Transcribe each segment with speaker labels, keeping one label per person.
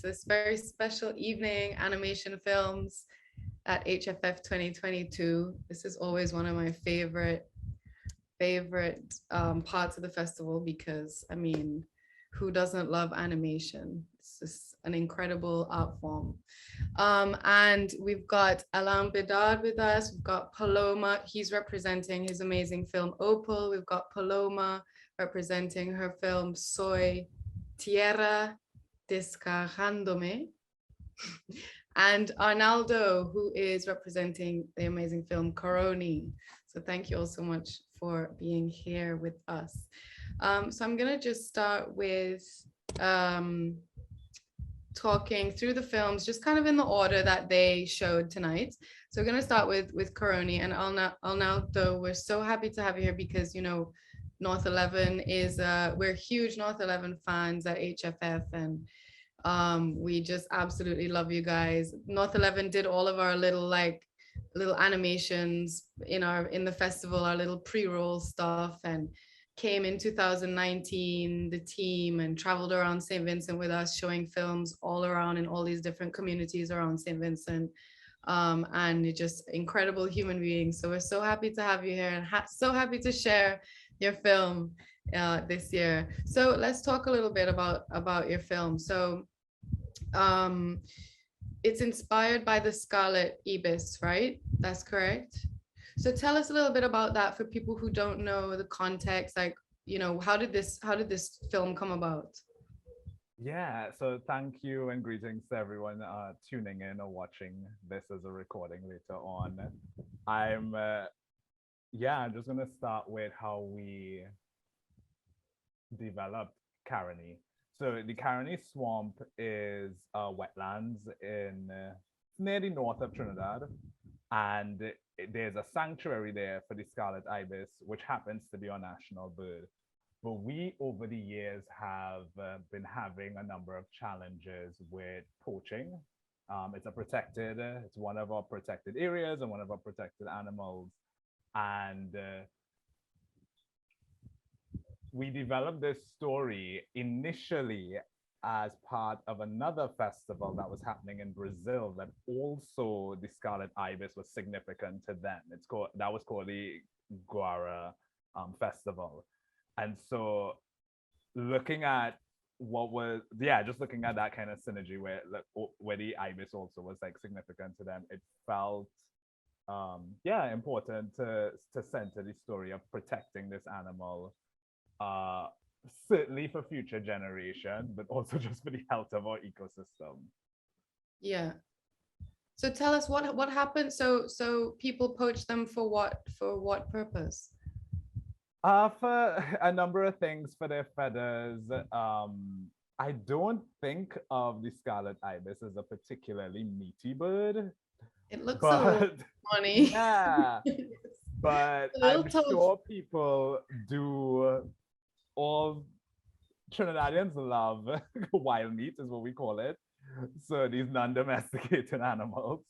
Speaker 1: this very special evening, animation films at HFF 2022. This is always one of my favorite parts of the festival because, I mean, who doesn't love animation? It's just an incredible art form. And we've got Alain Bidard with us. We've got Paloma. He's representing his amazing film Opal. We've got Paloma representing her film Soy Tierra Descajándome. And Arnaldo, who is representing the amazing film Coroni. So thank you all so much for being here with us. So I'm gonna just start with talking through the films, just kind of in the order that they showed tonight. So we're gonna start with Coroni and Arnaldo. We're so happy to have you here because, you know, North 11 is, we're huge North 11 fans at HFF, and we just absolutely love you guys. North 11 did all of our little animations in the festival, our little pre-roll stuff, and came in 2019, the team, and traveled around St. Vincent with us, showing films all around in all these different communities around St. Vincent. And you're just incredible human beings. So we're so happy to have you here and so happy to share your film this year. So let's talk a little bit about your film. So it's inspired by the Scarlet Ibis, right? That's correct. So tell us a little bit about that for people who don't know the context. Like, you know, how did this film come about?
Speaker 2: Yeah, so thank you and greetings to everyone tuning in or watching this as a recording later on. I'm just gonna start with how we developed Caroni. So the Caroni Swamp is wetlands in near the north of Trinidad, and there's a sanctuary there for the scarlet ibis, which happens to be our national bird. But we, over the years, have been having a number of challenges with poaching. It's one of our protected areas and one of our protected animals. And we developed this story initially as part of another festival that was happening in Brazil that also the scarlet ibis was significant to them. That was called the Guara Festival. And so looking at just looking at that kind of synergy where the ibis also was like significant to them, it felt important to center the story of protecting this animal, certainly for future generation, but also just for the health of our ecosystem.
Speaker 1: Yeah. So tell us what happened. So people poach them for what purpose?
Speaker 2: For a number of things, for their feathers. I don't think of the scarlet ibis as a particularly meaty bird.
Speaker 1: It looks a little funny.
Speaker 2: Yeah, but I'm sure people do. All Trinidadians love wild meat, is what we call it. So these non-domesticated animals.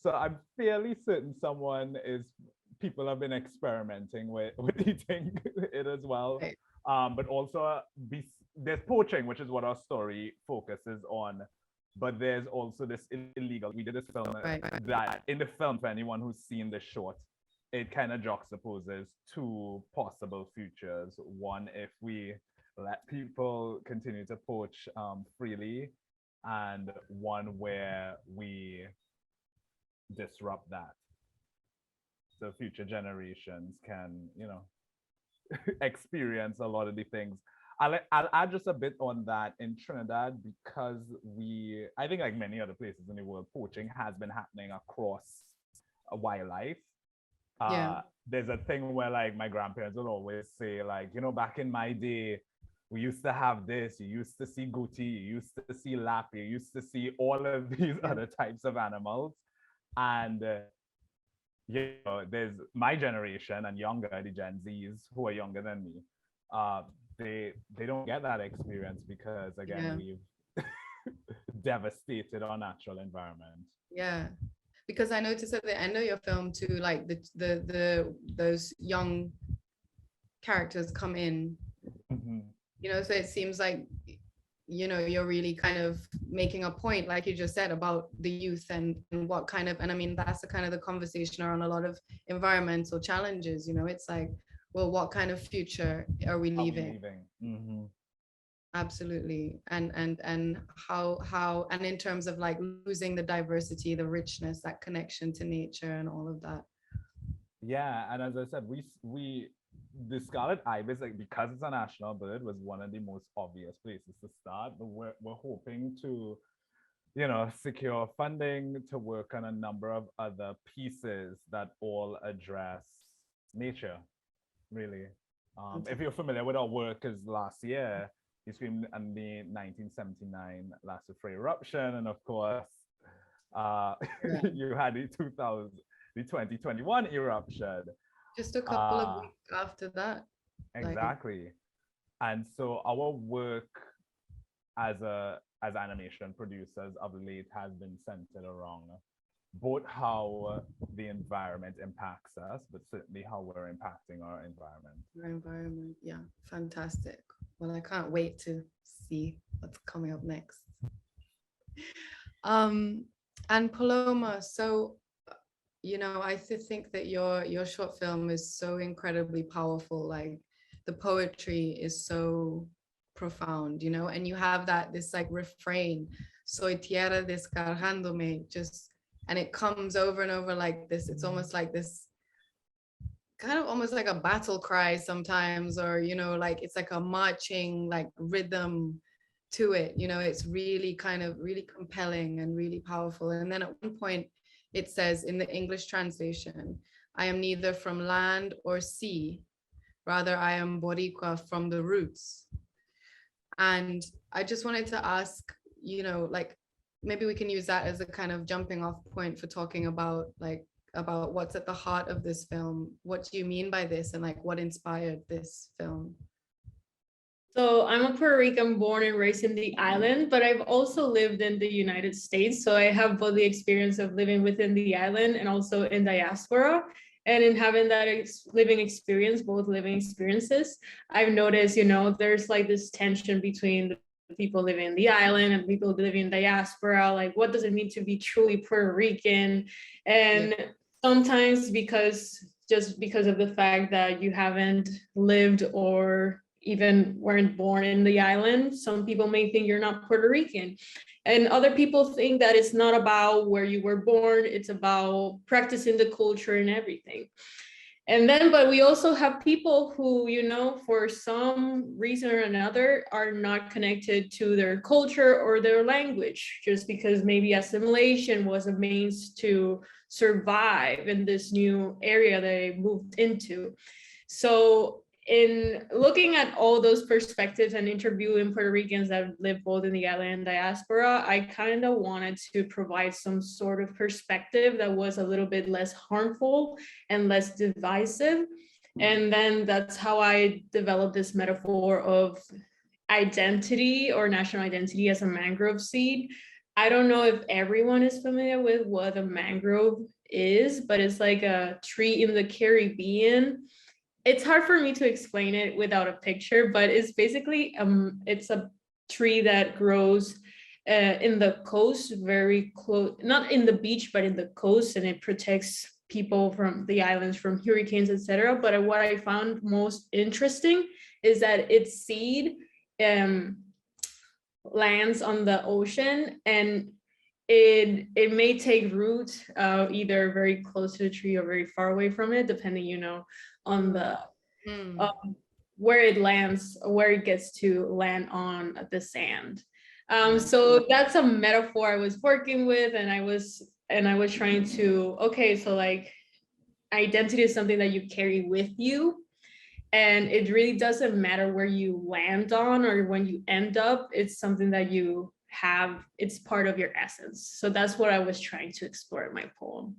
Speaker 2: So I'm fairly certain people have been experimenting with eating it as well.
Speaker 1: Right.
Speaker 2: But also there's poaching, which is what our story focuses on. But there's also this illegal. We did this film that in the film, for anyone who's seen the short, it kind of juxtaposes two possible futures. One, if we let people continue to poach freely, and one where we disrupt that. So future generations can, experience a lot of the things. I'll add just a bit on that. In Trinidad, because I think like many other places in the world, poaching has been happening across wildlife. There's a thing where like my grandparents would always say, like, back in my day, we used to have this, you used to see guti, you used to see lap, you used to see all of these other types of animals. And there's my generation and younger, the Gen Zs who are younger than me. They don't get that experience because again, we've devastated our natural environment.
Speaker 1: Yeah. Because I noticed at the end of your film too, like those young characters come in, so it seems like you know, you're really kind of making a point, like you just said, about the youth and what kind of, and I mean, that's the kind of the conversation around a lot of environmental challenges, you know, it's like, well, what kind of future are we leaving?
Speaker 2: Mm-hmm.
Speaker 1: Absolutely. And how, and in terms of like losing the diversity, the richness, that connection to nature and all of that.
Speaker 2: Yeah, and as I said, we the scarlet ibis, like because it's a national bird, was one of the most obvious places to start. But we're hoping to, you know, secure funding to work on a number of other pieces that all address nature, really. If you're familiar with our work, because last year you screamed in the 1979 La Soufrière eruption, and of course, you had the 2021 eruption.
Speaker 1: Just a couple of weeks after that.
Speaker 2: Exactly. And so our work as animation producers of late has been centered around both how the environment impacts us, but certainly how we're impacting our environment.
Speaker 1: Our environment, yeah, fantastic. Well, I can't wait to see what's coming up next. And Paloma, so, you know, I think that your short film is so incredibly powerful. Like the poetry is so profound, you know, and you have this like refrain, soy tierra descargándome, just, and it comes over and over like this. It's almost like this kind of almost like a battle cry sometimes, or, you know, like it's like a marching like rhythm to it, you know. It's really kind of really compelling and really powerful. And then at one point it says in the English translation, I am neither from land or sea, rather I am Boricua from the roots. And I just wanted to ask, you know, like maybe we can use that as a kind of jumping off point for talking about what's at the heart of this film. What do you mean by this, and like what inspired this film?
Speaker 3: So I'm a Puerto Rican born and raised in the island, but I've also lived in the United States. So I have both the experience of living within the island and also in diaspora. And in having that living experience, both living experiences, I've noticed, you know, there's like this tension between the people living in the island and people living in diaspora. Like, what does it mean to be truly Puerto Rican? And sometimes just because of the fact that you haven't lived or even weren't born in the island, some people may think you're not Puerto Rican. And other people think that it's not about where you were born, it's about practicing the culture and everything. And then, but we also have people who, you know, for some reason or another are not connected to their culture or their language, just because maybe assimilation was a means to survive in this new area they moved into. So in looking at all those perspectives and interviewing Puerto Ricans that live both in the island and diaspora, I kind of wanted to provide some sort of perspective that was a little bit less harmful and less divisive. And then that's how I developed this metaphor of identity or national identity as a mangrove seed. I don't know if everyone is familiar with what a mangrove is, but it's like a tree in the Caribbean. It's hard for me to explain it without a picture, but it's basically it's a tree that grows in the coast, very close, not in the beach, but in the coast, and it protects people from the islands from hurricanes, etc. But what I found most interesting is that its seed lands on the ocean, and it may take root either very close to the tree or very far away from it, depending, you know, on the where it lands, where it gets to land on the sand. So that's a metaphor I was working with, and I was trying to, okay, so like identity is something that you carry with you, and it really doesn't matter where you land on or when you end up. It's something that you have, it's part of your essence. So that's what I was trying to explore in my poem.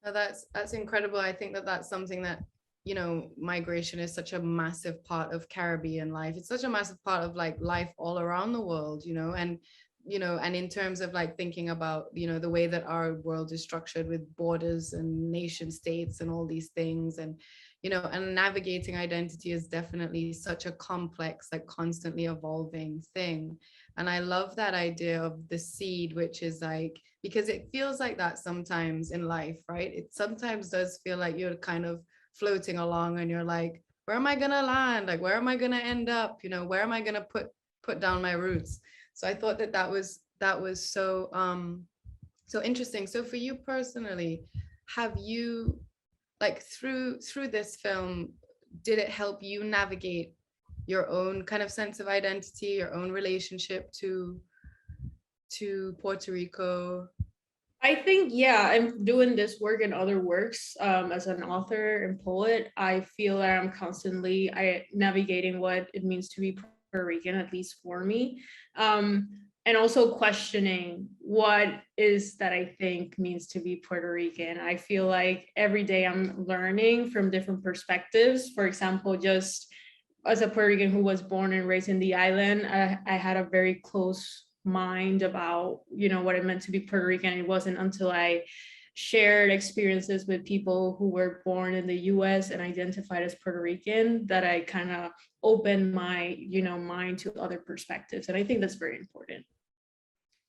Speaker 1: Now that's incredible. I think that that's something that, you know, migration is such a massive part of Caribbean life. It's such a massive part of like life all around the world, you know, and you know, and in terms of like thinking about, you know, the way that our world is structured with borders and nation states and all these things, and, you know, and navigating identity is definitely such a complex, like constantly evolving thing. And I love that idea of the seed, which is like, because it feels like that sometimes in life, right? It sometimes does feel like you're kind of floating along and you're like, where am I gonna land? Like, where am I gonna end up? You know, where am I gonna put down my roots? So I thought that that was so so interesting. So for you personally, have you, like, through this film, did it help you navigate your own kind of sense of identity, your own relationship to Puerto Rico?
Speaker 3: I think, yeah, I'm doing this work and other works as an author and poet. I feel that I'm constantly navigating what it means to be Puerto Rican, at least for me. And also questioning what is that I think means to be Puerto Rican. I feel like every day I'm learning from different perspectives. For example, just as a Puerto Rican who was born and raised in the island, I had a very close mind about, you know, what it meant to be Puerto Rican. It wasn't until I shared experiences with people who were born in the US and identified as Puerto Rican that I kind of opened my, you know, mind to other perspectives. And I think that's very important.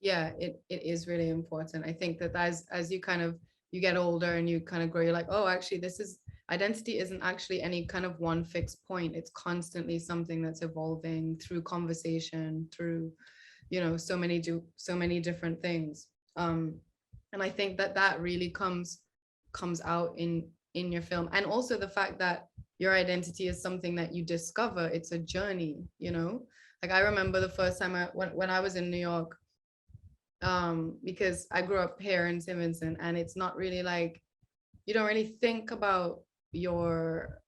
Speaker 1: Yeah, it is really important. I think that as you kind of, you get older and you kind of grow, you're like, oh, actually, this is, identity isn't actually any kind of one fixed point. It's constantly something that's evolving through conversation, through, you know, so many different things. And I think that that really comes out in your film. And also the fact that your identity is something that you discover. It's a journey, you know. Like I remember the first time when I was in New York, because I grew up here in St. Vincent, and it's not really like, you don't really think about your,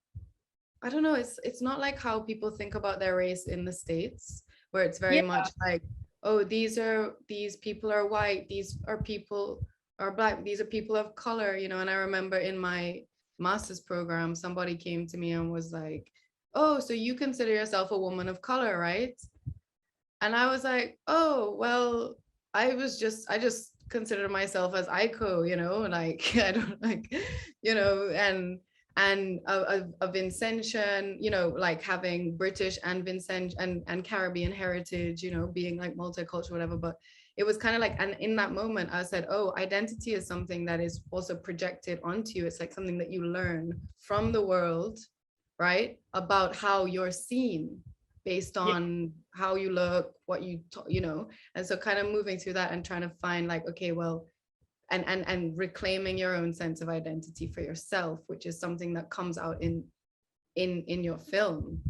Speaker 1: I don't know, it's not like how people think about their race in the States, where it's very much like, oh, these people are white, these are people are black, these are people of color, you know. And I remember in my master's program, somebody came to me and was like, oh, so you consider yourself a woman of color, right? And I was like, oh, well, I just consider myself as Aiko, you know, like I don't like, you know, and a Vincentian, you know, like having British and Vincent and Caribbean heritage, you know, being like multicultural, whatever. But it was kind of like, and in that moment, I said, oh, identity is something that is also projected onto you. It's like something that you learn from the world, right? About how you're seen based on how you look, what you know. And so kind of moving through that and trying to find like, okay, well, and reclaiming your own sense of identity for yourself, which is something that comes out in your film.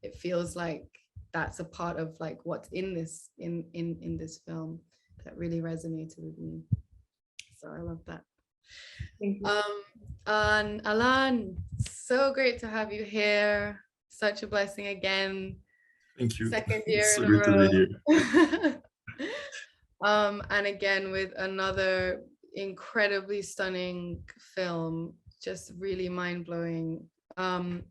Speaker 1: It feels like that's a part of like what's in this film that really resonated with me. So I love that.
Speaker 3: Thank you.
Speaker 1: And Alain, so great to have you here. Such a blessing again.
Speaker 4: Thank you.
Speaker 1: Second year
Speaker 4: so
Speaker 1: in a
Speaker 4: great to be
Speaker 1: row.
Speaker 4: here.
Speaker 1: And again with another incredibly stunning film, just really mind-blowing. And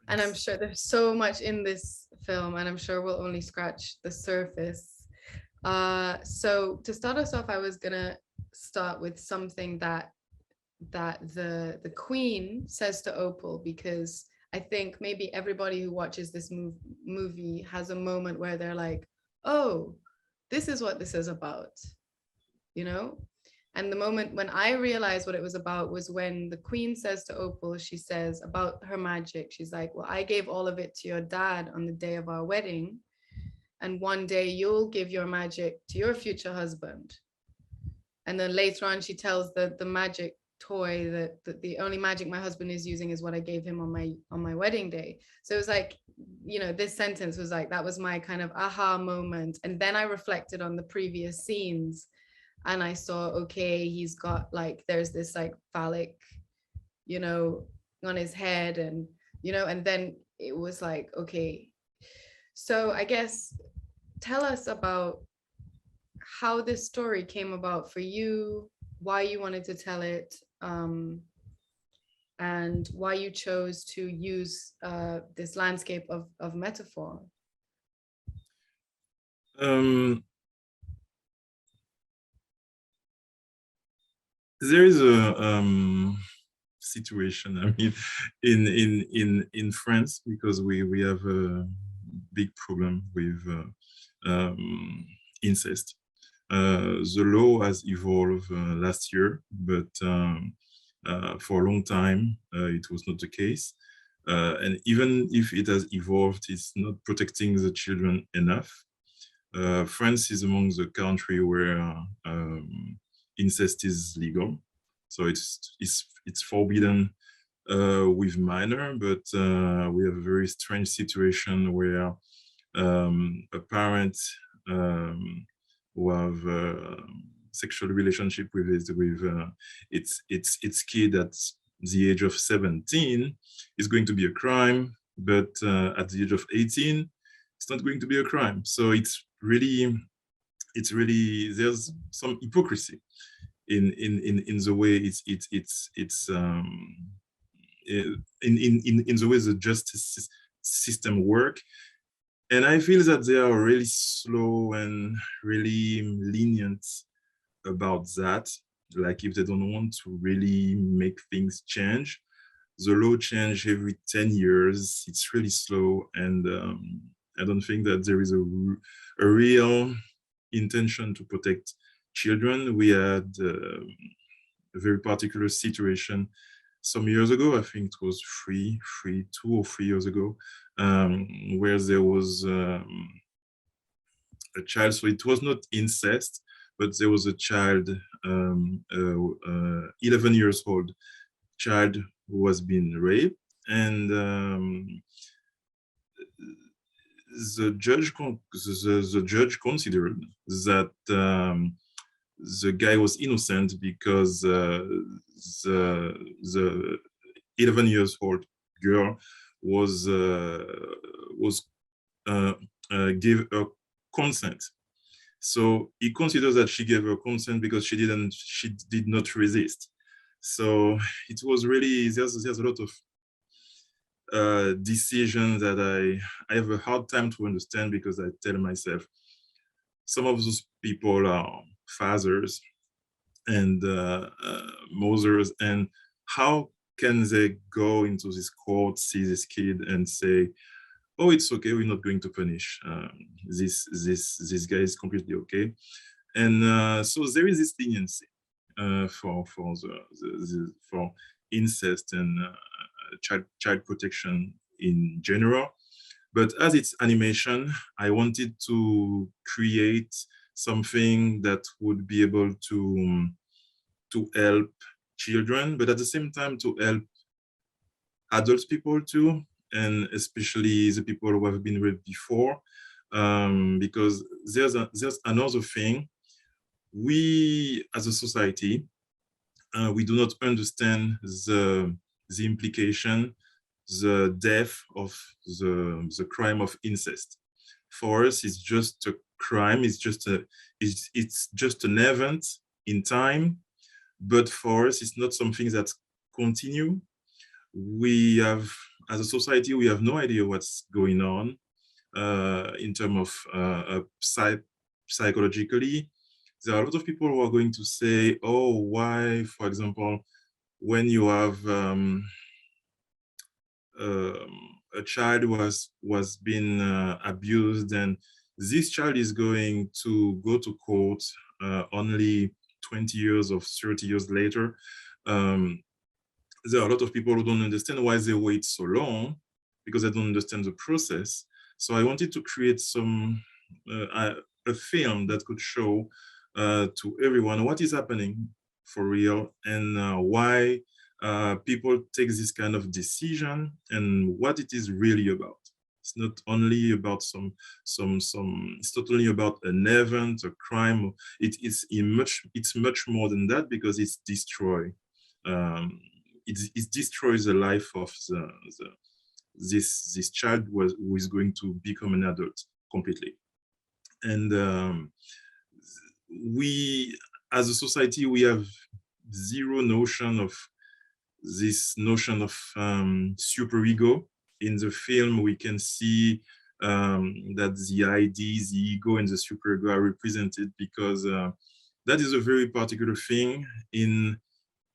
Speaker 1: I'm sure there's so much in this film, and I'm sure we'll only scratch the surface. So to start us off, I was gonna start with something that the Queen says to Opal, because I think maybe everybody who watches this movie has a moment where they're like, oh, this is what this is about, you know? And the moment when I realized what it was about was when the Queen says to Opal, she says about her magic, she's like, well, I gave all of it to your dad on the day of our wedding, and one day you'll give your magic to your future husband. And then later on, she tells the magic toy that the only magic my husband is using is what I gave him on my wedding day. So it was like, you know, this sentence was like, that was my kind of aha moment. And then I reflected on the previous scenes, and I saw, okay, he's got like, there's this like phallic, you know, on his head, and, you know, and then it was like, okay. So I guess tell us about how this story came about for you, why you wanted to tell it, and why you chose to use this landscape of metaphor.
Speaker 4: There is a situation, I mean, in France, because we have a big problem with incest. The law has evolved last year, but for a long time, it was not the case. And even if it has evolved, it's not protecting the children enough. France is among the country where incest is legal, so it's forbidden with minor, but we have a very strange situation where a parent who have sexual relationship with its kid at the age of 17 is going to be a crime, but at the age of 18 it's not going to be a crime. So it's really there's some hypocrisy in the way it's in the way the justice system work. And I feel that they are really slow and really lenient about that. Like if they don't want to really make things change, the law change every 10 years. It's really slow. And I don't think that there is a real intention to protect children. We had a very particular situation some years ago, I think it was 2 or 3 years ago, where there was a child, so it was not incest, but there was a child, 11 years old child who was being raped, and the judge considered that the guy was innocent because the 11 years old girl was gave her consent. So he considers that she gave her consent because she did not resist. So it was really, there's a lot of decisions that I have a hard time to understand, because I tell myself, some of those people are fathers and mothers, and how can they go into this court, see this kid and say, oh, it's okay, we're not going to punish this guy is completely okay. And so there is this leniency for incest and child protection in general. But as it's animation, I wanted to create something that would be able to help children, but at the same time to help adult people too, and especially the people who have been raped before, because there's another thing. We as a society, we do not understand the implication, the depth of the crime of incest. For us, it's just a crime. It's just an event in time. But for us, it's not something that continue. We have, as a society, we have no idea what's going on in terms of psychologically. There are a lot of people who are going to say, oh, why, for example, when you have a child was being abused, and this child is going to go to court only 20 years or 30 years later. There are a lot of people who don't understand why they wait so long, because they don't understand the process. So I wanted to create a film that could show to everyone what is happening for real, and why people take this kind of decision, and what it is really about. It's not only about it's not only about an event, a crime. It's much more than that, because it's destroy. It destroys the life of this child who is going to become an adult completely. And we, as a society, we have zero notion of this notion of superego. In the film, we can see that the ID, the ego, and the superego are represented, because that is a very particular thing in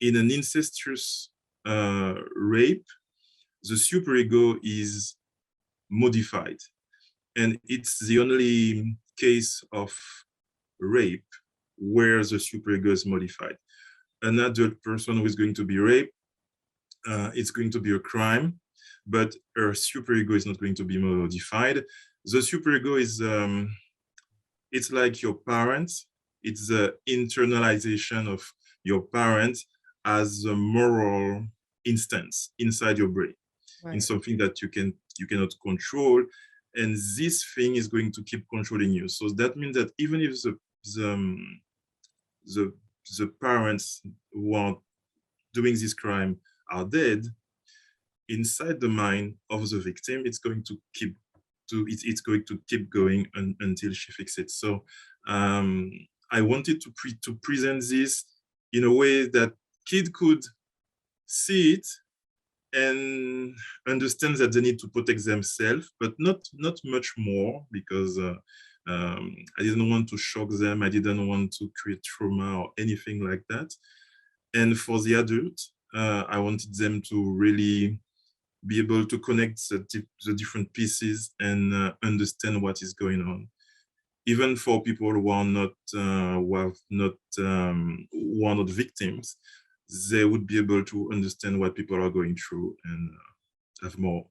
Speaker 4: in an incestuous rape, the superego is modified. And it's the only case of rape where the superego is modified. An adult person who is going to be raped, it's going to be a crime, but her superego is not going to be modified. The superego is, it's like your parents. It's the internalization of your parents as a moral instance inside your brain, in something that you cannot control, and this thing is going to keep controlling you. So that means that even if the parents who are doing this crime are dead, inside the mind of the victim, it's going to keep going until she fixes it. So I wanted to present this in a way that kids could see it and understand that they need to protect themselves, but not much more, because I didn't want to shock them. I didn't want to create trauma or anything like that. And for the adult, I wanted them to really be able to connect the different pieces and understand what is going on. Even for people who are not victims, they would be able to understand what people are going through and have more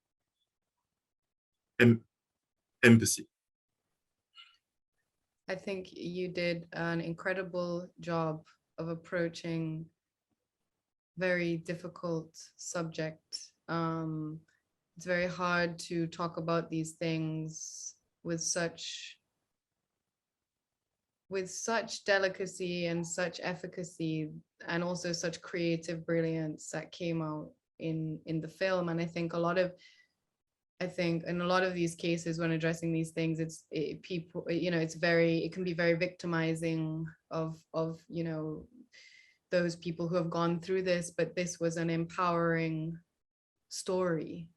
Speaker 4: empathy.
Speaker 1: I think you did an incredible job of approaching very difficult subject. It's very hard to talk about these things with such delicacy and such efficacy, and also such creative brilliance that came out in the film. And I think in a lot of these cases, when addressing these things, it can be very victimizing of those people who have gone through this. But this was an empowering story,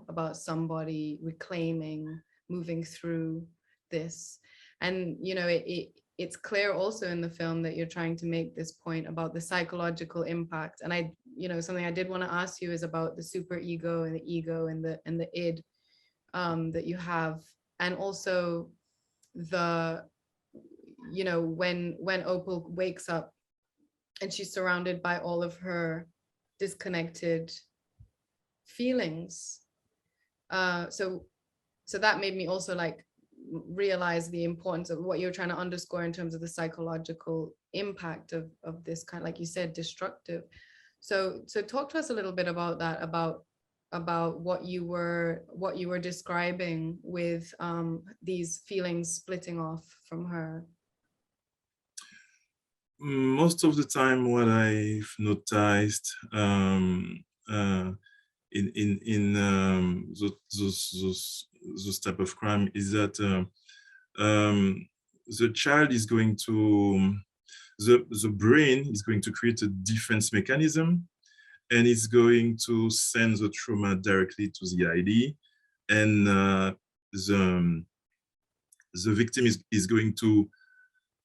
Speaker 1: about somebody reclaiming, moving through this. And it's clear also in the film that you're trying to make this point about the psychological impact. And something I did want to ask you is about the super ego and the ego and the id that you have. And also when Opal wakes up and she's surrounded by all of her disconnected feelings. So that made me also realize the importance of what you're trying to underscore in terms of the psychological impact of this kind, like you said, destructive. So talk to us a little bit about that, about what you were describing with these feelings splitting off from her.
Speaker 4: Most of the time, what I've noticed in those type of crime is that the child is going to, the brain is going to create a defense mechanism, and it's going to send the trauma directly to the ID, and the victim is going to,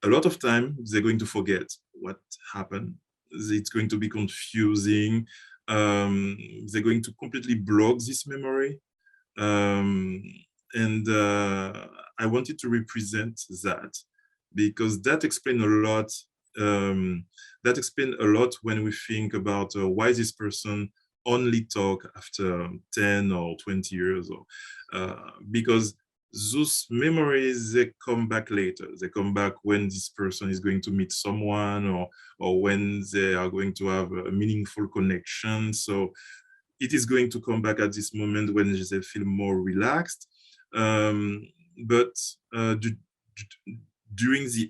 Speaker 4: a lot of time, they're going to forget what happened. It's going to be confusing. They're going to completely block this memory. And I wanted to represent that, because that explains a lot. That explains a lot when we think about why this person only talk after 10 or 20 years, or because those memories, they come back later. They come back when this person is going to meet someone, or when they are going to have a meaningful connection. So it is going to come back at this moment when they feel more relaxed. But during the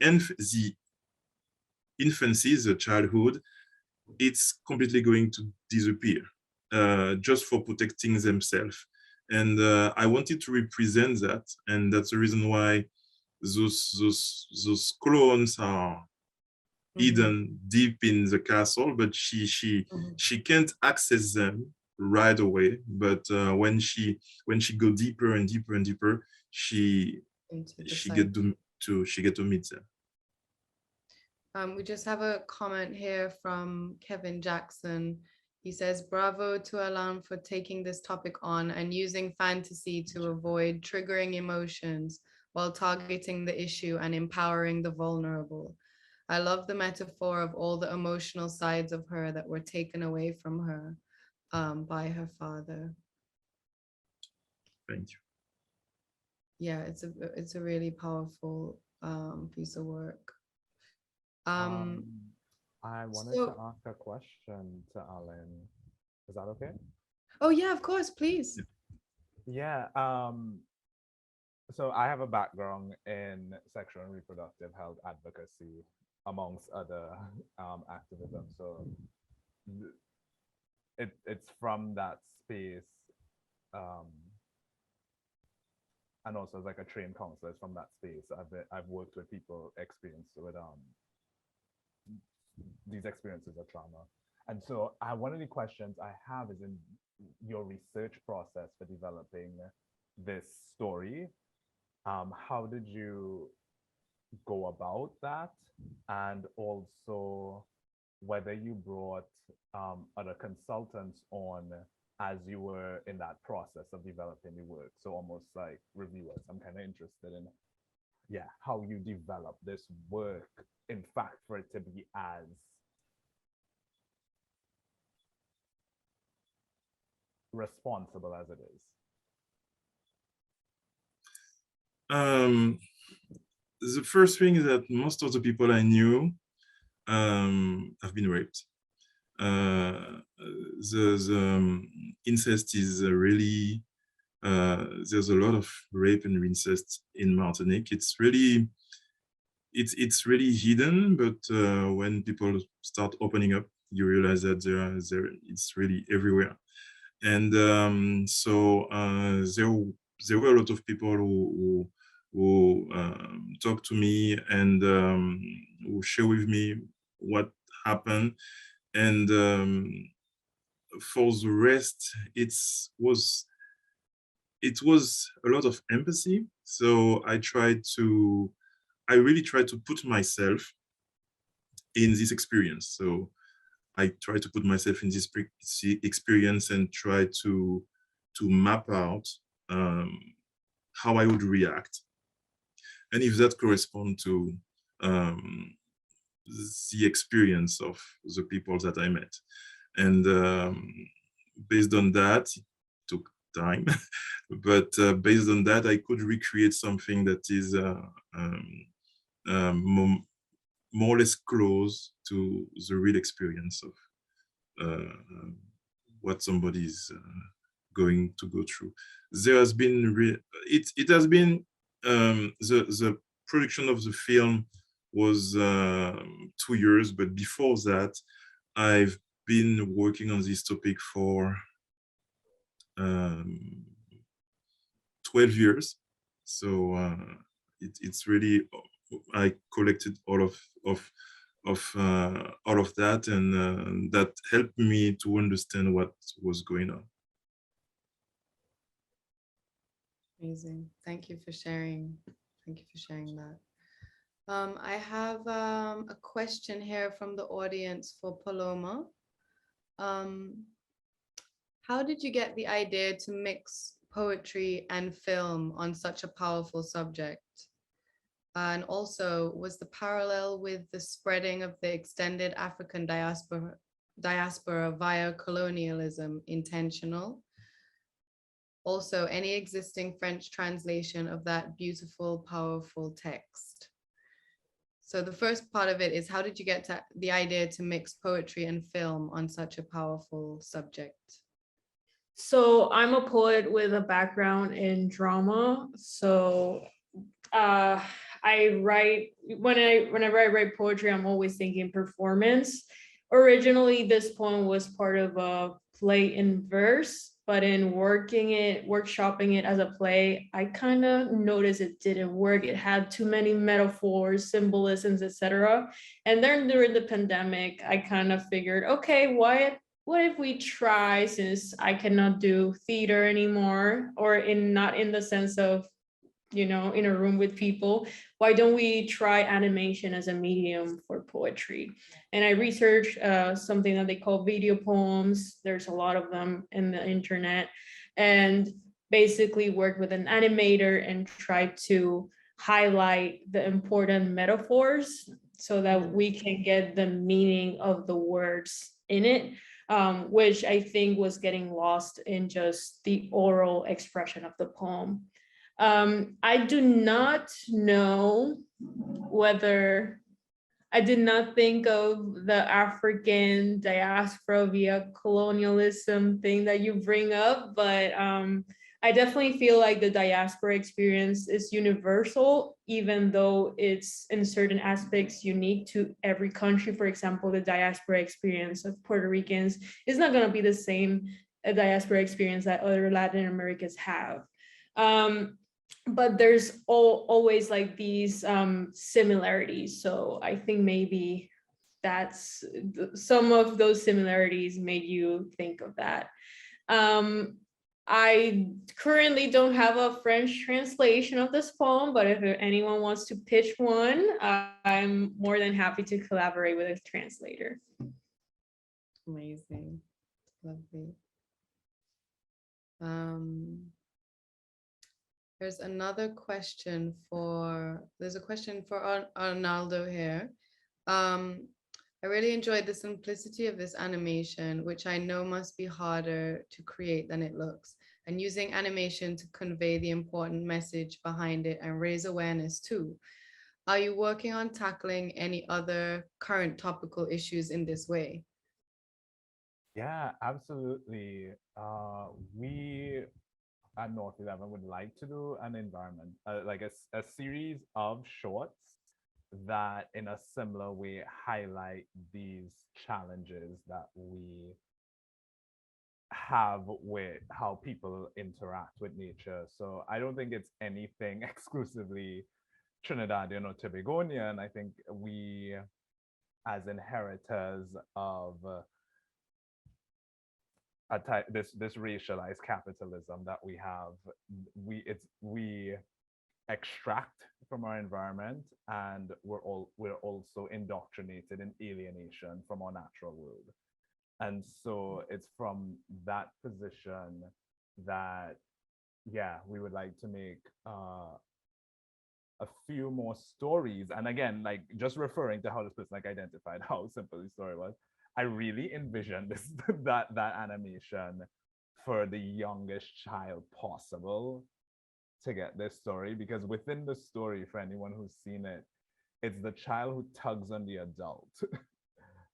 Speaker 4: infancy, the childhood, it's completely going to disappear, just for protecting themselves. And I wanted to represent that, and that's the reason why those clones are hidden deep in the castle, but she can't access them right away. But when she go deeper and deeper and deeper, she get to meet them.
Speaker 1: We just have a comment here from Kevin Jackson. He says, bravo to Alain for taking this topic on and using fantasy to avoid triggering emotions while targeting the issue and empowering the vulnerable. I love the metaphor of all the emotional sides of her that were taken away from her by her father.
Speaker 4: Thank you.
Speaker 1: Yeah, it's a really powerful piece of work.
Speaker 2: I wanted to ask a question to Alain. Is that okay?
Speaker 1: Oh yeah, of course, please.
Speaker 2: Yeah. So I have a background in sexual and reproductive health advocacy, amongst other activism. So it's from that space, and also as like a trained counselor, it's from that space. I've worked with people experienced with these experiences of trauma. And so one of the questions I have is in your research process for developing this story, how did you go about that? And also whether you brought other consultants on as you were in that process of developing the work. So almost like reviewers. I'm kind of interested in, yeah, how you develop this work, in fact, for it to be as responsible as it is.
Speaker 4: The first thing is that most of the people I knew have been raped. The incest is really, there's a lot of rape and incest in Martinique. It's really hidden, but when people start opening up, you realize that it's really everywhere. And so there were a lot of people who talked to me and who share with me what happened. And for the rest, it was a lot of empathy. So I really tried to put myself in this experience. So I try to put myself in this experience and try to map out how I would react, and if that corresponds to the experience of the people that I met. And based on that, it took time, but based on that, I could recreate something that is more or less close to the real experience of what somebody is going to go through. There has been it has been the production of the film was 2 years, but before that, I've been working on this topic for 12 years. So it's really, I collected all of that, and that helped me to understand what was going on.
Speaker 1: Amazing. Thank you for sharing. Thank you for sharing that. I have a question here from the audience for Paloma. How did you get the idea to mix poetry and film on such a powerful subject? And also, was the parallel with the spreading of the extended African diaspora via colonialism intentional? Also, any existing French translation of that beautiful, powerful text? So the first part of it is, how did you get to the idea to mix poetry and film on such a powerful subject?
Speaker 3: So I'm a poet with a background in drama. So I write, whenever I write poetry, I'm always thinking performance. Originally, this poem was part of a play in verse, but in workshopping it as a play, I kind of noticed it didn't work. It had too many metaphors, symbolisms, etc. And then during the pandemic, I kind of figured, okay, what if we try, since I cannot do theater anymore, or not in the sense of you know, in a room with people, why don't we try animation as a medium for poetry? And I researched something that they call video poems. There's a lot of them in the internet, and basically worked with an animator and tried to highlight the important metaphors so that we can get the meaning of the words in it, which I think was getting lost in just the oral expression of the poem. I do not know whether, I did not think of the African diaspora via colonialism thing that you bring up, but I definitely feel like the diaspora experience is universal, even though it's in certain aspects unique to every country. For example, the diaspora experience of Puerto Ricans is not going to be the same diaspora experience that other Latin Americans have. But there's always like these similarities. So I think maybe that's some of those similarities made you think of that. I currently don't have a French translation of this poem, but if anyone wants to pitch one, I'm more than happy to collaborate with a translator.
Speaker 1: Amazing. Lovely. There's another question there's a question for Arnaldo here. I really enjoyed the simplicity of this animation, which I know must be harder to create than it looks, and using animation to convey the important message behind it and raise awareness too. Are you working on tackling any other current topical issues in this way?
Speaker 2: Yeah, absolutely. We at North 11 would like to do an environment, like a series of shorts that in a similar way highlight these challenges that we have with how people interact with nature. So I don't think it's anything exclusively Trinidadian or Tobagonian. I think we, as inheritors of this racialized capitalism that we have, we extract from our environment, and we're also indoctrinated in alienation from our natural world. And so it's from that position that, yeah, we would like to make a few more stories. And again, like just referring to how this person like identified how simple the story was, I really envisioned this that animation for the youngest child possible to get this story, because within the story, for anyone who's seen it, it's the child who tugs on the adult.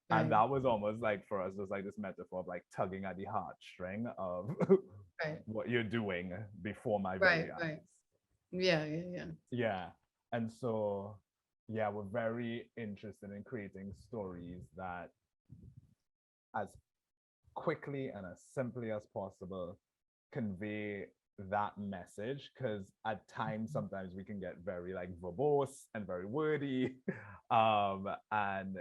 Speaker 2: And that was almost like for us, just like this metaphor of like tugging at the heartstring of what you're doing before my very eyes. Yeah. And so, yeah, we're very interested in creating stories that as quickly and as simply as possible convey that message, because at times sometimes we can get very like verbose and very wordy, and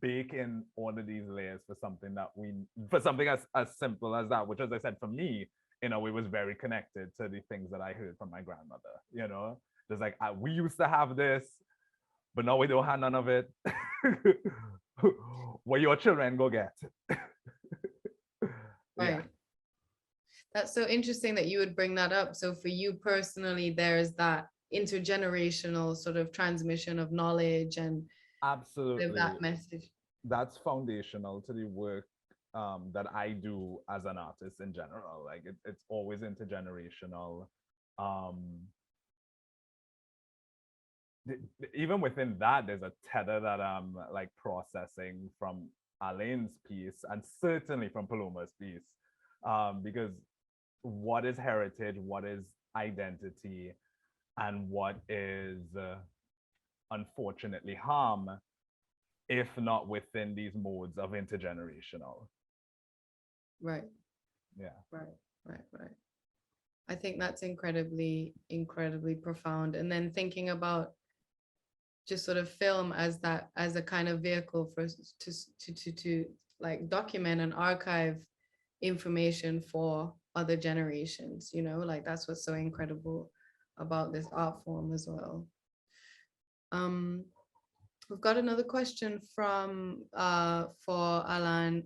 Speaker 2: bake in all of these layers for something as simple as that, which, as I said, for me, you know, it was very connected to the things that I heard from my grandmother. You know, there's like, we used to have this, but now we don't have none of it. What your children go get.
Speaker 1: Yeah. That's so interesting that you would bring that up. So for you personally, there's that intergenerational sort of transmission of knowledge and
Speaker 2: absolutely
Speaker 1: that message.
Speaker 2: That's foundational to the work that I do as an artist in general. Like it's always intergenerational. Even within that, there's a tether that I'm like processing from Alain's piece, and certainly from Paloma's piece, because what is heritage, what is identity, and what is unfortunately harm, if not within these modes of intergenerational.
Speaker 1: Right.
Speaker 2: Yeah.
Speaker 1: Right. I think that's incredibly profound. And then thinking about just sort of film as a kind of vehicle for us to like document and archive information for other generations, you know, like that's what's so incredible about this art form as well. We've got another question from for Alain.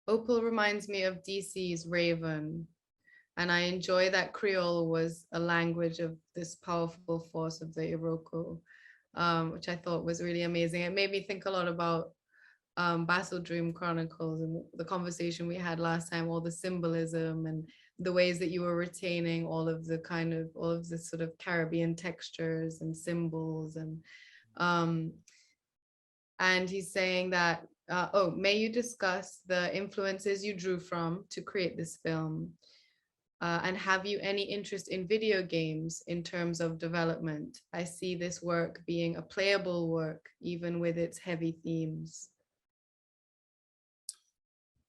Speaker 1: Opal reminds me of DC's Raven, and I enjoy that Creole was a language of this powerful force of the Iroko, which I thought was really amazing. It made me think a lot about Battle Dream Chronicles and the conversation we had last time, all the symbolism and the ways that you were retaining all of the sort of Caribbean textures and symbols, and he's saying that, oh, may you discuss the influences you drew from to create this film? And have you any interest in video games in terms of development? I see this work being a playable work, even with its heavy themes.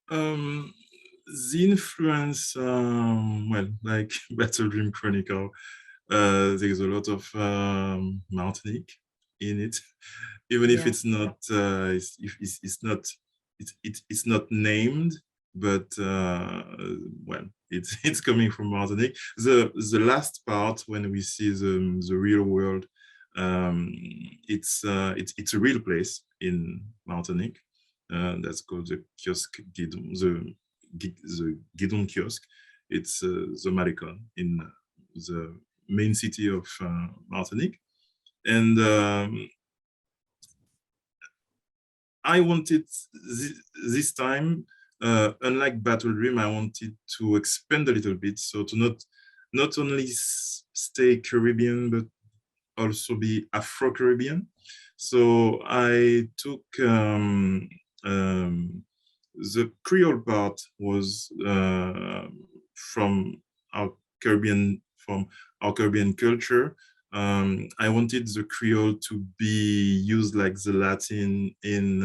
Speaker 4: The influence, well, like Battle Dream Chronicle, there's a lot of Martinique in it, even if it's not, it's not named, but well, it's coming from Martinique. The last part, when we see the real world, it's a real place in Martinique. That's called the kiosque Guidon, the Guidon kiosk. It's the Malecon in the main city of Martinique. And I wanted this time, unlike Battle Dream, I wanted to expand a little bit, so to not only stay Caribbean, but also be Afro-Caribbean. So I took the Creole part was from our Caribbean culture. I wanted the Creole to be used like the Latin in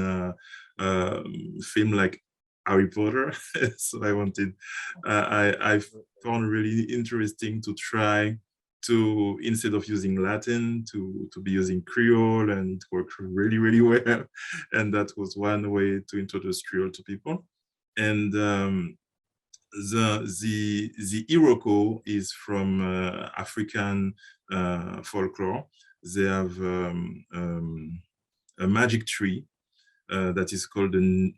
Speaker 4: film like Harry Potter. So I wanted, I found really interesting to try to, instead of using Latin, to be using Creole, and it worked really, really well. And that was one way to introduce Creole to people. And the Iroko is from African folklore. They have a magic tree that is called an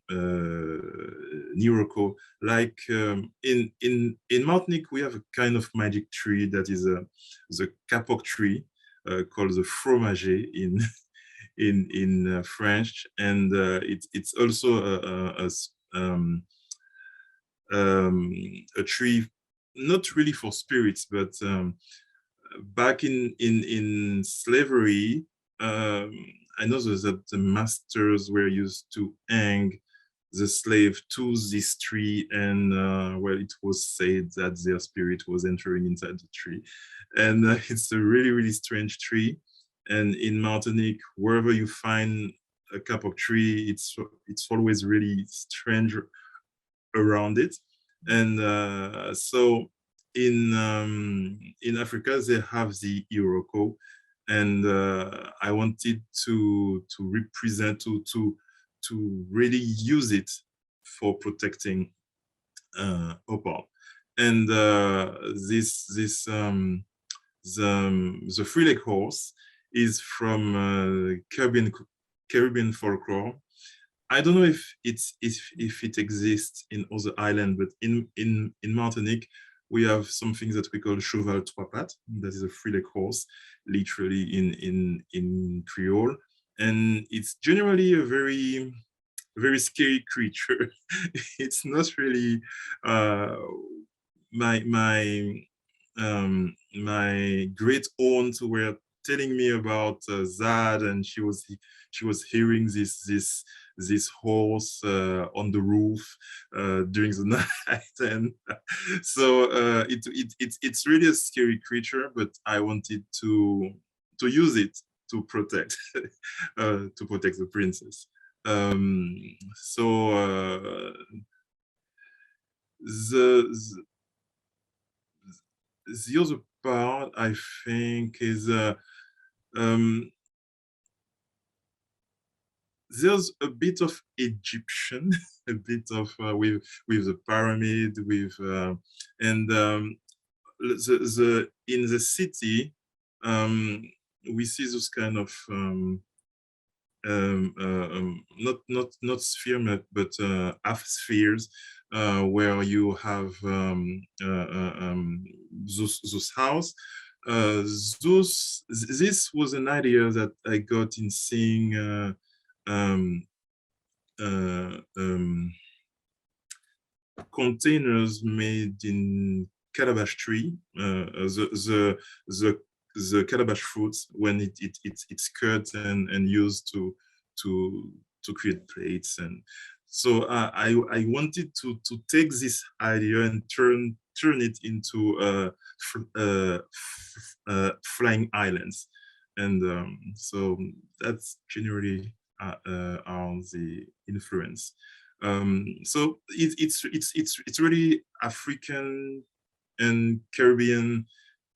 Speaker 4: Iroko. Like in Martinique, we have a kind of magic tree that is the kapok tree called the fromager in French, and it's also a tree not really for spirits, but back in slavery, I know that the masters were used to hang the slave to this tree, and well, it was said that their spirit was entering inside the tree. And it's a really, really strange tree. And in Martinique, wherever you find a kapok tree, it's always really strange around it. And so in Africa, they have the Iroko, and I wanted to represent, to really use it for protecting opal. And the three-leg horse is from Caribbean folklore. I don't know if it exists in other islands, but in Martinique, we have something that we call cheval trois pattes. That is a three-leg horse, literally in Creole, and it's generally a very, very scary creature. It's not really my great aunt were telling me about that, and she was hearing this horse on the roof during the night, and so it's really a scary creature. But I wanted to use it to protect the princess. So the other part, I think, is there's a bit of Egyptian, a bit of with the pyramid, with and in the city, we see those kind of not sphere, but half spheres, where you have those house. This was an idea that I got in seeing containers made in calabash tree, the calabash fruits when it's cut and used to create plates. And so I wanted to take this idea and turn it into flying islands. And so that's generally on the influence. So it's really African and Caribbean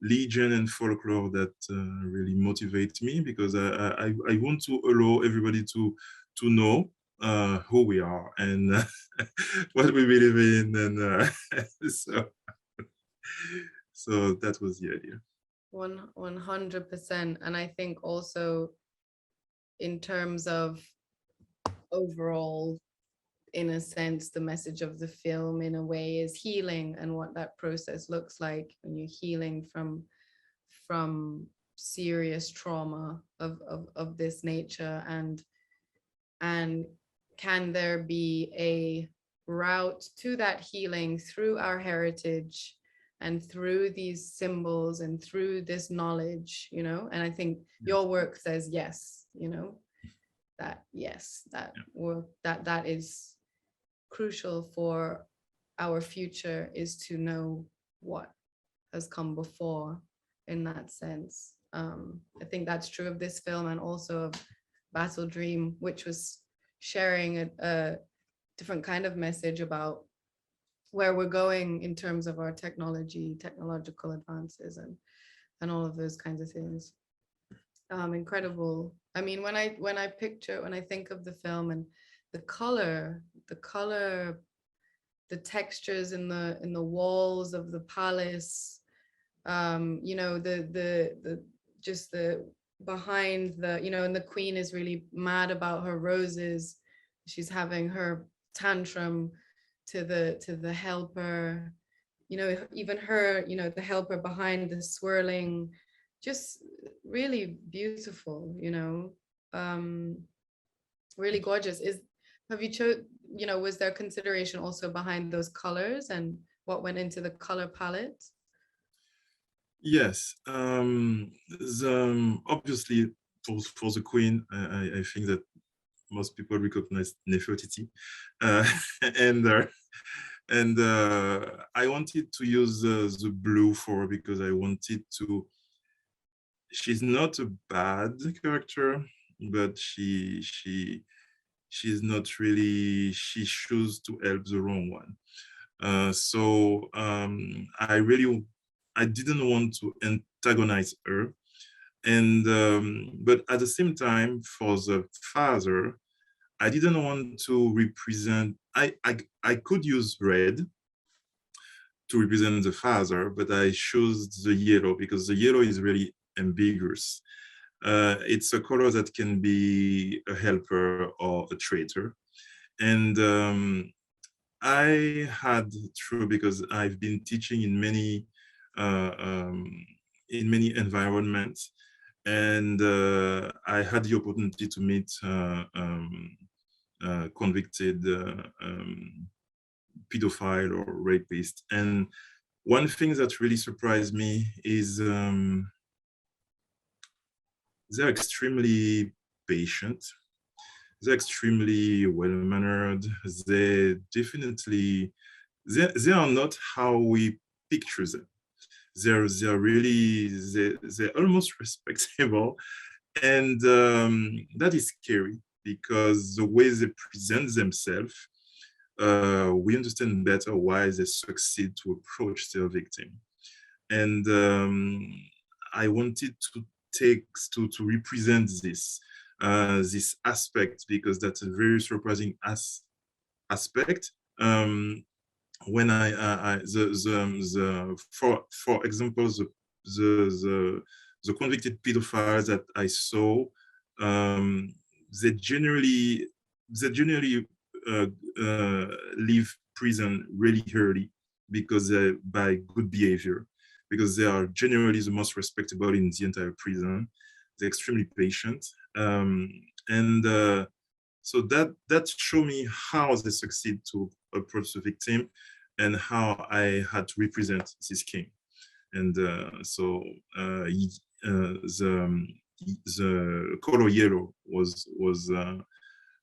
Speaker 4: legend and folklore that really motivate me, because I want to allow everybody to know who we are and what we believe in, and so that was the idea.
Speaker 1: 100%. And I think also in terms of overall, in a sense, the message of the film in a way is healing, and what that process looks like when you're healing from serious trauma of this nature, and can there be a route to that healing through our heritage and through these symbols and through this knowledge, you know? And I think your work says yes, you know, that yes, that work, that is crucial for our future, is to know what has come before in that sense. I think that's true of this film, and also of Battle Dream, which was sharing a different kind of message about where we're going in terms of our technological advances, and all of those kinds of things. Incredible. I mean, when I think of the film and the color, the textures in the walls of the palace, you know, the just the behind the, you know, and the queen is really mad about her roses. She's having her tantrum to the helper, you know, even her, you know, the helper behind the swirling, just really beautiful, you know, really gorgeous. Have you you know, was there consideration also behind those colors and what went into the color palette?
Speaker 4: Yes, obviously for the queen, I think that most people recognize Nefertiti, and I wanted to use the blue because I wanted to. She's not a bad character, but she's not really. She chose to help the wrong one. So I didn't want to antagonize her, and but at the same time, for the father, I didn't want to represent. I could use red to represent the father, but I chose the yellow because the yellow is really ambiguous. It's a color that can be a helper or a traitor, and I had true because I've been teaching in many environments, and I had the opportunity to meet convicted pedophile or rapist. And one thing that really surprised me is they're extremely patient. They're extremely well-mannered. They definitely, they are not how we picture them. They're really, they're almost respectable. And that is scary because the way they present themselves, we understand better why they succeed to approach their victim. And I wanted to represent this aspect because that's a very surprising aspect. when for example, the convicted pedophiles that I saw, they generally leave prison really early because by good behavior, because they are generally the most respectable in the entire prison. They're extremely patient, and so that showed me how they succeed to approach the victim, and how I had to represent this king. And the color yellow was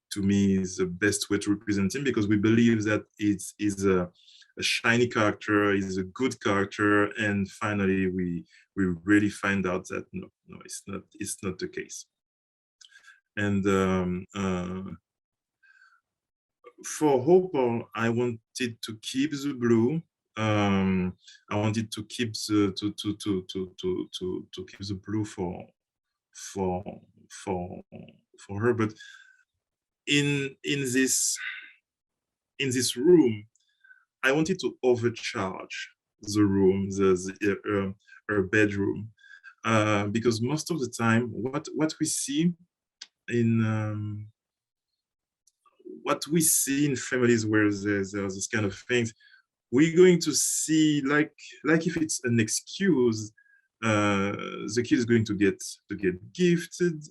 Speaker 4: to me the best way to represent him, because we believe that it is a shiny character, is a good character, and finally we really find out that no, it's not the case. And for Hopper, I wanted to keep the blue. I wanted to keep the to keep the blue for her, but in this room, I wanted to overcharge the room, her bedroom, because most of the time, what we see in families where there's this kind of things, we're going to see like if it's an excuse, the kid is going to get gifted.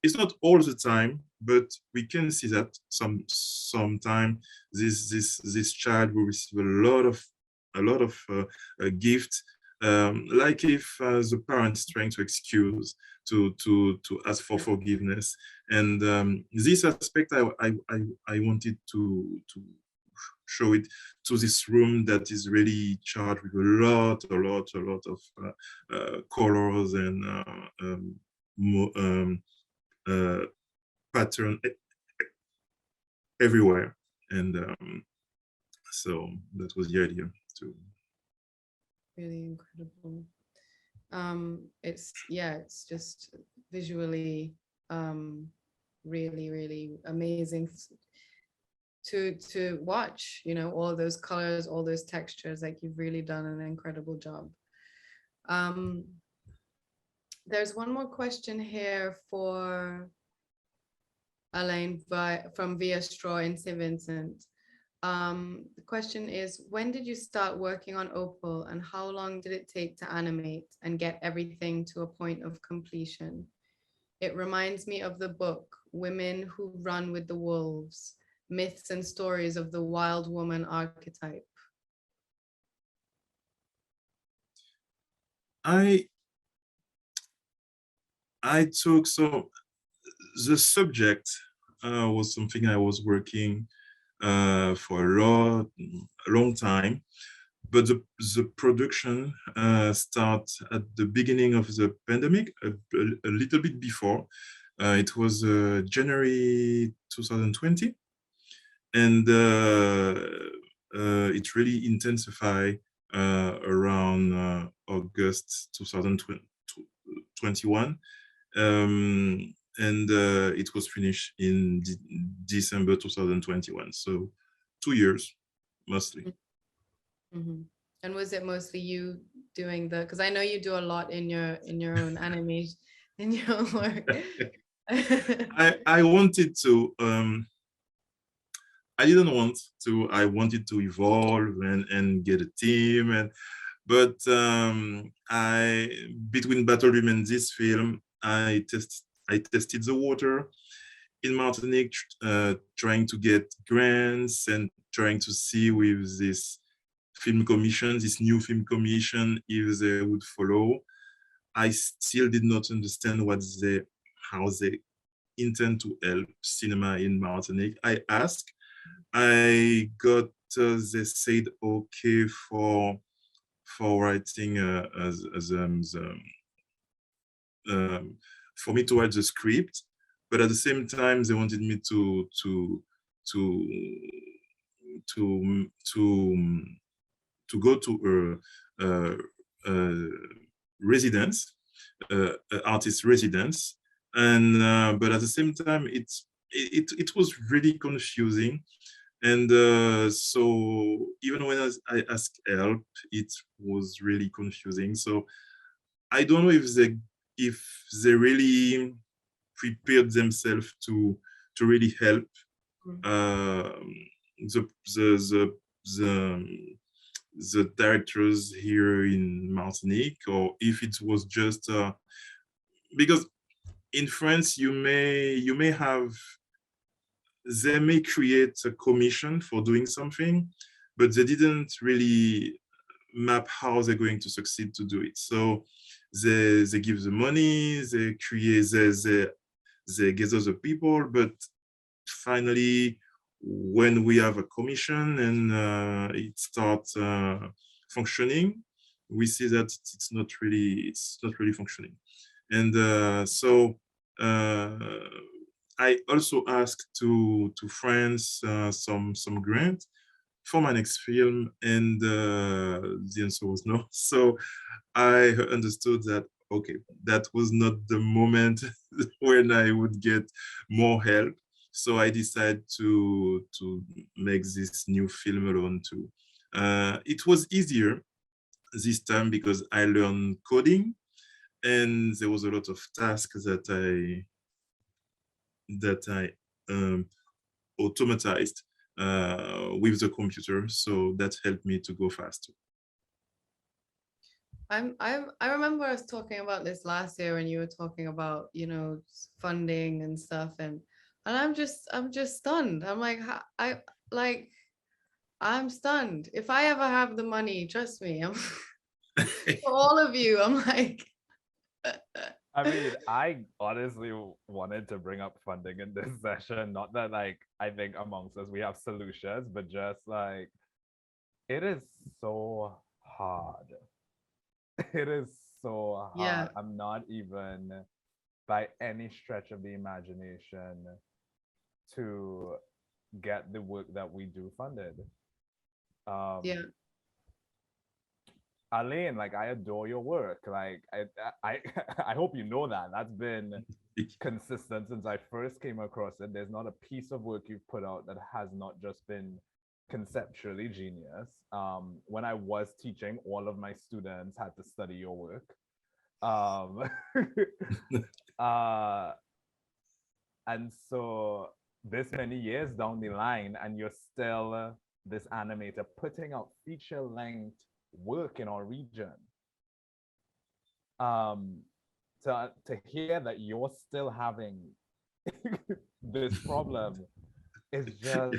Speaker 4: It's not all the time, but we can see that sometime this child will receive a lot of gift, like if the parents trying to excuse to ask for forgiveness. And this aspect I wanted to show it to this room that is really charged with a lot of colors and pattern everywhere. And so that was the idea too.
Speaker 1: Really incredible. It's just visually really amazing to watch, you know, all those colors, all those textures. Like, you've really done an incredible job. There's one more question here for Alain from Via Straw in St. Vincent. The question is, when did you start working on Opal, and how long did it take to animate and get everything to a point of completion? It reminds me of the book, Women Who Run with the Wolves, Myths and Stories of the Wild Woman Archetype.
Speaker 4: I took, so the subject was something I was working for a long time, but the production started at the beginning of the pandemic, a little bit before. It was January 2020, and it really intensified around August 2021. And it was finished in December 2021. So 2 years, mostly.
Speaker 1: Mm-hmm. And was it mostly you doing because I know you do a lot in your own animation, in your own work.
Speaker 4: I wanted to, I didn't want to, I wanted to evolve and get a team, but between Battle Dream and this film, I tested the water in Martinique, trying to get grants and trying to see with this film commission, this new film commission, if they would follow. I still did not understand how they intend to help cinema in Martinique. I asked, I got, they said okay for writing for me to write the script, but at the same time they wanted me to go to a residence, artist residence, and but at the same time it was really confusing And so even when I asked help, it was really confusing. So I don't know if they really prepared themselves to really help the, the, the, the directors here in Martinique, or if it was just because in France you may have, they may create a commission for doing something, but they didn't really map how they're going to succeed to do it. So they give the money, they create, they gather the people, but finally, when we have a commission and it starts functioning, we see that it's not really functioning. And so I also asked to friends some grant for my next film, and the answer was no. So I understood that, okay, that was not the moment when I would get more help. So I decided to make this new film alone too. It was easier this time because I learned coding, and there was a lot of tasks that I automatized with the computer, so that helped me to go faster.
Speaker 1: I remember us talking about this last year when you were talking about, you know, funding and stuff, and I'm just stunned. I'm like, I'm stunned. If I ever have the money, trust me, for all of you, I'm like.
Speaker 2: I mean, I honestly wanted to bring up funding in this session. Not that, like, I think amongst us we have solutions, but just like, it is so hard. It is so hard.
Speaker 1: Yeah.
Speaker 2: I'm not even by any stretch of the imagination to get the work that we do funded.
Speaker 1: Yeah.
Speaker 2: Alain, like, I adore your work. Like, I I hope you know that. That's been consistent since I first came across it. There's not a piece of work you've put out that has not just been conceptually genius. When I was teaching, all of my students had to study your work. And so this many years down the line, and you're still this animator putting out feature-length work in our region. To hear that you're still having this problem is just,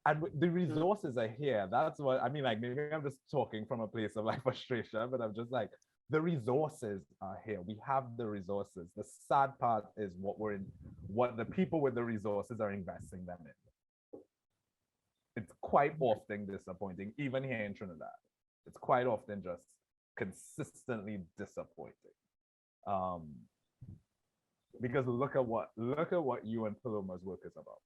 Speaker 2: and the resources are here. That's what I mean. Like, maybe I'm just talking from a place of like frustration, but I'm just like, the resources are here. We have the resources. The sad part is what the people with the resources are investing them in. It's quite often disappointing, even here in Trinidad. It's quite often just consistently disappointing. Because look at what you and Paloma's work is about.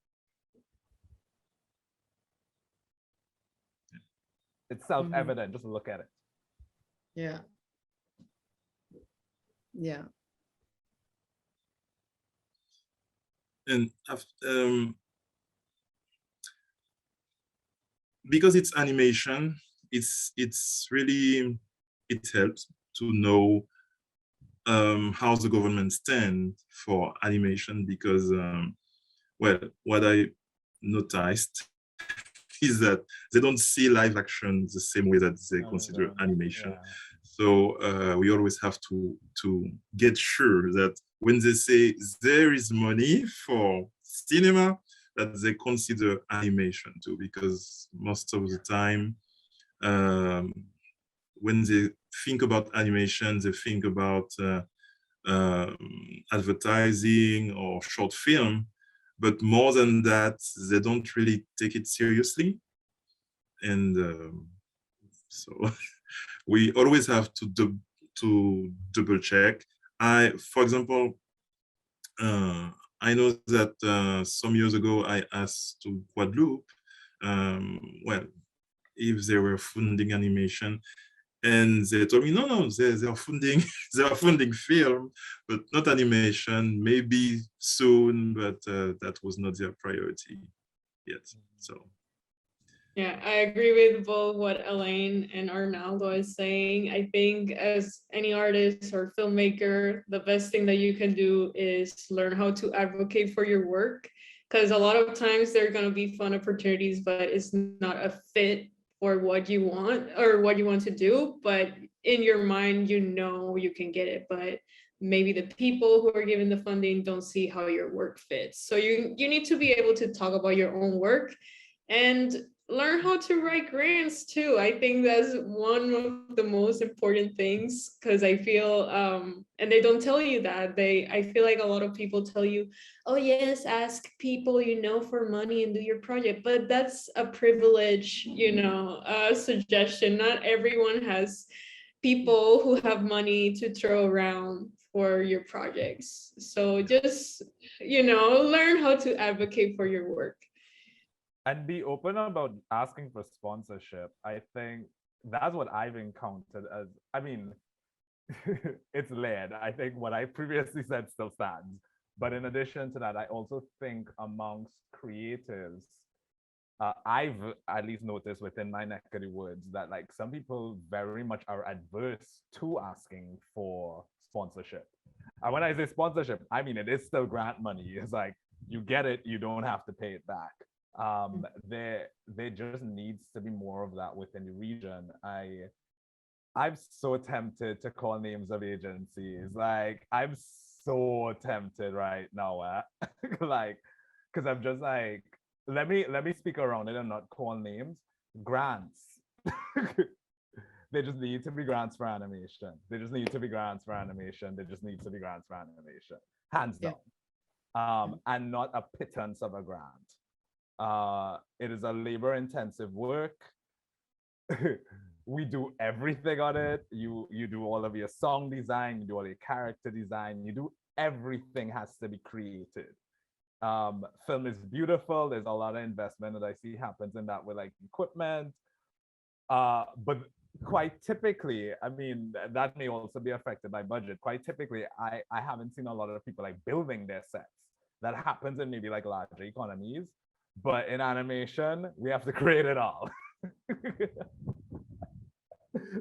Speaker 2: It's self-evident. Just look at it.
Speaker 1: Yeah. Yeah.
Speaker 4: And because it's animation, it's really, it helps to know how the government stands for animation, because well, what I noticed is that they don't see live action the same way that they consider animation. Yeah. So we always have to get sure that when they say there is money for cinema, that they consider animation too, because most of the time, when they think about animation, they think about advertising or short film, but more than that, they don't really take it seriously. And so we always have to double check. For example, I know that some years ago I asked to Guadeloupe, well, if they were funding animation, and they told me, no, they are funding they are funding film, but not animation. Maybe soon, but that was not their priority. yet. So
Speaker 3: yeah, I agree with both what Alain and Arnaldo is saying. I think as any artist or filmmaker, the best thing that you can do is learn how to advocate for your work. Because a lot of times there are going to be fun opportunities, but it's not a fit for what you want or what you want to do. But in your mind, you know you can get it. But maybe the people who are giving the funding don't see how your work fits. So you need to be able to talk about your own work and learn how to write grants too. I think that's one of the most important things, because I feel and they don't tell you that. I feel like a lot of people tell you, oh yes, ask people you know for money and do your project, but that's a privilege, suggestion. Not everyone has people who have money to throw around for your projects. So just learn how to advocate for your work.
Speaker 2: And be open about asking for sponsorship. I think that's what I've encountered as, I mean, it's layered. I think what I previously said still stands. But in addition to that, I also think amongst creatives, I've at least noticed within my neck of the woods that like some people very much are adverse to asking for sponsorship. And when I say sponsorship, I mean, it is still grant money. It's like, you get it, you don't have to pay it back. There just needs to be more of that within the region. I'm so tempted to call names of agencies. Like, I'm so tempted right now. Like, because I'm just like, let me speak around it and not call names. Grants. They just need to be grants for animation. They just need to be grants for animation. They just need to be grants for animation. Hands down. And not a pittance of a grant. It is a labor-intensive work. We do everything on it. You do all of your song design, you do all your character design, you do everything has to be created. Film is beautiful. There's a lot of investment that I see happens in that with like equipment. But quite typically, I mean, that may also be affected by budget. Quite typically, I haven't seen a lot of people like building their sets. That happens in maybe like larger economies. But in animation, we have to create it all.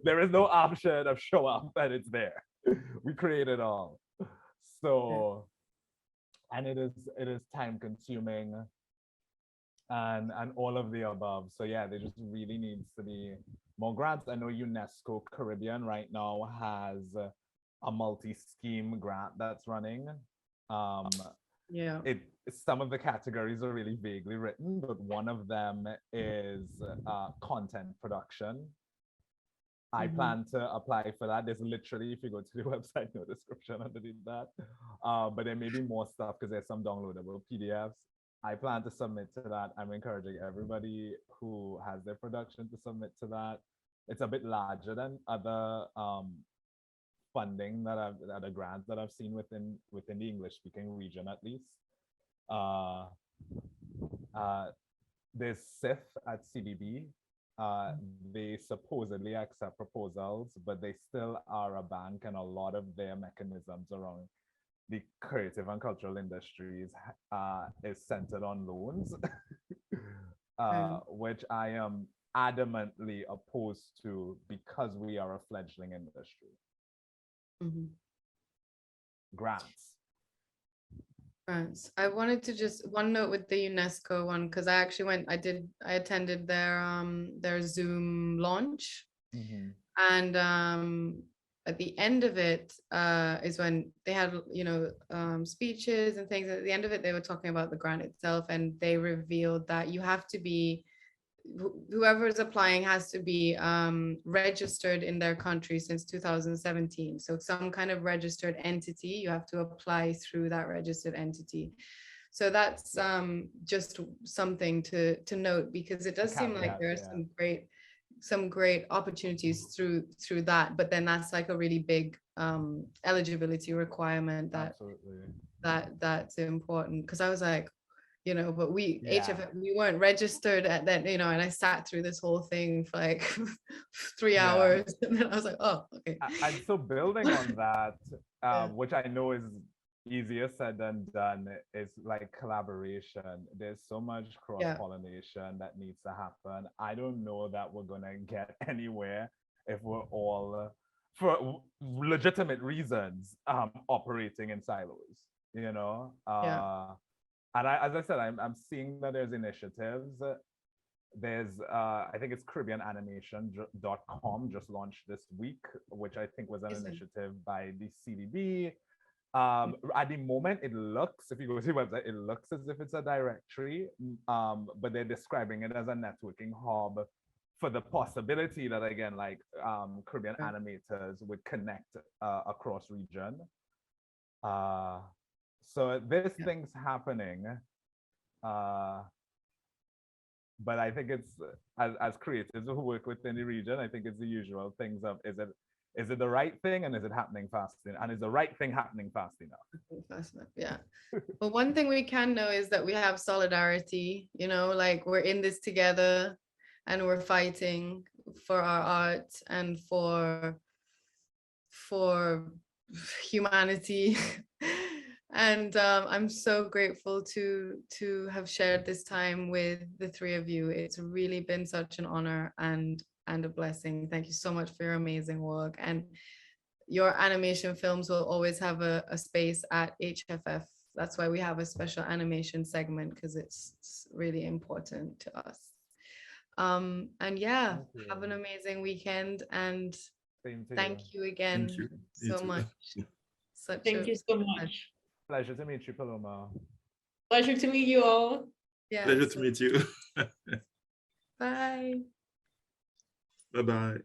Speaker 2: There is no option of show up and it's there. We create it all. So, and it is time consuming and all of the above. So yeah, there just really needs to be more grants. I know UNESCO Caribbean right now has a multi-scheme grant that's running. Some of the categories are really vaguely written, but one of them is content production. I plan to apply for that. There's literally, if you go to the website, no description underneath that. But there may be more stuff because there's some downloadable PDFs. I plan to submit to that. I'm encouraging everybody who has their production to submit to that. It's a bit larger than other funding other grants that I've seen within the English-speaking region, at least. There's SIF at CDB. They supposedly accept proposals, but they still are a bank, and a lot of their mechanisms around the creative and cultural industries is centered on loans, which I am adamantly opposed to because we are a fledgling industry. Grants.
Speaker 1: I wanted to just one note with the UNESCO one, because I actually I attended their Zoom launch. And at the end of it is when they had speeches and things. At the end of it, they were talking about the grant itself, and they revealed that you have to be, whoever is applying has to be registered in their country since 2017. So some kind of registered entity, you have to apply through that registered entity. So that's just something to note, because it does seem like there are some great opportunities through that, but then that's like a really big eligibility requirement that's important. Because I was like, but HF, we weren't registered at that, and I sat through this whole thing for like 3 hours, and then I was like, oh, okay.
Speaker 2: And so building on that, which I know is, easier said than done. It's like collaboration. There's so much cross-pollination that needs to happen. I don't know that we're gonna get anywhere if we're all, for legitimate reasons, operating in silos, you know? And as I said, I'm seeing that there's initiatives. There's, I think it's CaribbeanAnimation.com just launched this week, which I think was an initiative by the CDB. At the moment, it looks, if you go to the website, it looks as if it's a directory, but they're describing it as a networking hub for the possibility that, again, like Caribbean animators would connect across region. So there's things happening, but I think it's, as creators who work within the region, I think it's the usual things of, is it the right thing, and is it happening fast enough? And is the right thing happening fast enough?
Speaker 1: Fast enough, yeah. But one thing we can know is that we have solidarity, you know, like we're in this together and we're fighting for our art and for humanity. And I'm so grateful to have shared this time with the three of you. It's really been such an honor and a blessing. Thank you so much for your amazing work. And your animation films will always have a space at HFF. That's why we have a special animation segment, because it's really important to us. And yeah, have an amazing weekend, and thank you again so much.
Speaker 3: Thank you so much.
Speaker 2: Pleasure to meet you, Paloma.
Speaker 3: Pleasure to meet you all.
Speaker 1: Yeah.
Speaker 4: Pleasure to meet you.
Speaker 1: Bye.
Speaker 4: Bye-bye.